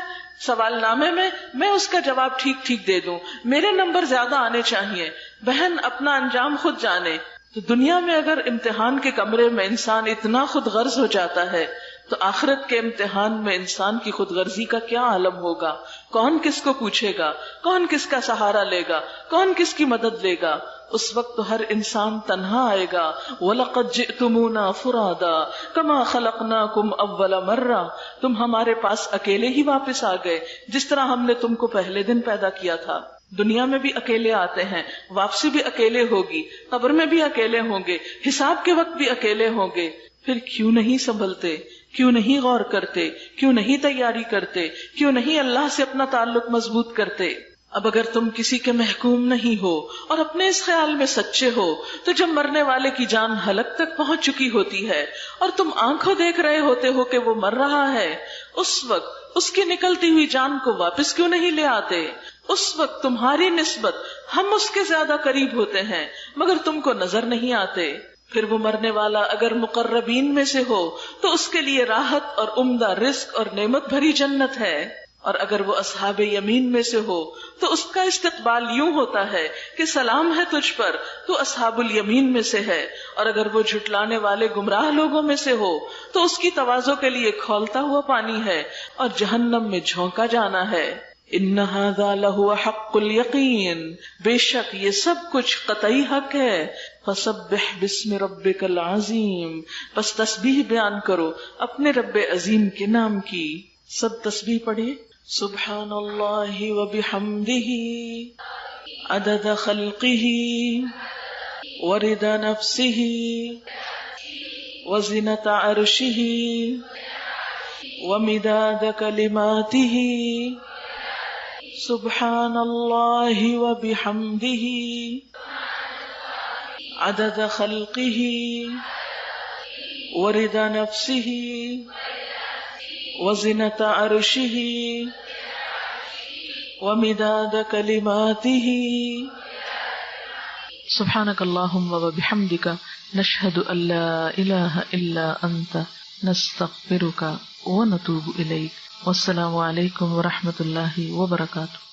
سوال نامے میں اس کا جواب ٹھیک ٹھیک دے دوں، میرے نمبر زیادہ آنے چاہیے. بہن اپنا انجام خود جانے. تو دنیا میں اگر امتحان کے کمرے میں انسان اتنا خود غرض ہو جاتا ہے تو آخرت کے امتحان میں انسان کی خود غرضی کا کیا عالم ہوگا. کون کس کو پوچھے گا، کون کس کا سہارا لے گا، کون کس کی مدد لے گا. اس وقت تو ہر انسان تنہا آئے گا. وَلَقَدْ جِئْتُمُونَا فُرَادًا كَمَا خَلَقْنَاكُمْ أَوَّلَ مَرَّةٍ، تم ہمارے پاس اکیلے ہی واپس آ گئے جس طرح ہم نے تم کو پہلے دن پیدا کیا تھا. دنیا میں بھی اکیلے آتے ہیں، واپسی بھی اکیلے ہوگی، قبر میں بھی اکیلے ہوں گے، حساب کے وقت بھی اکیلے ہوں گے. پھر کیوں نہیں سنبھلتے، کیوں نہیں غور کرتے، کیوں نہیں تیاری کرتے، کیوں نہیں اللہ سے اپنا تعلق مضبوط کرتے. اب اگر تم کسی کے محکوم نہیں ہو اور اپنے اس خیال میں سچے ہو تو جب مرنے والے کی جان حلق تک پہنچ چکی ہوتی ہے اور تم آنکھوں دیکھ رہے ہوتے ہو کہ وہ مر رہا ہے، اس وقت اس کی نکلتی ہوئی جان کو واپس کیوں نہیں لے آتے؟ اس وقت تمہاری نسبت ہم اس کے زیادہ قریب ہوتے ہیں مگر تم کو نظر نہیں آتے. پھر وہ مرنے والا اگر مقربین میں سے ہو تو اس کے لیے راحت اور عمدہ رزق اور نعمت بھری جنت ہے، اور اگر وہ اصحاب یمین میں سے ہو تو اس کا استقبال یوں ہوتا ہے کہ سلام ہے تجھ پر، تو اصحاب الیمین میں سے ہے. اور اگر وہ جھٹلانے والے گمراہ لوگوں میں سے ہو تو اس کی تواضع کے لیے کھولتا ہوا پانی ہے اور جہنم میں جھونکا جانا ہے. ان ھذا لہو حق الیقین، بے شک یہ سب کچھ قطعی حق ہے. فسبح باسم ربک العظیم، پس تسبیح بیان کرو اپنے رب عظیم کے نام کی. سب تسبیح پڑھے. سبحان اللہ وبحمدہ عدد خلقہ ورضا نفسہ وزنۃ عرشہ ومداد کلماتہ. سبحان اللہ وبحمدہ عدد خلقہ ورضا نفسہ وزنۃ عرشہ ومداد کلماتہ. سبحانک اللہم وبحمدک نشہد ان لا الہ الا انت نستغفرک ونتوب الیک. والسلام علیکم ورحمۃ اللہ وبرکاتہ.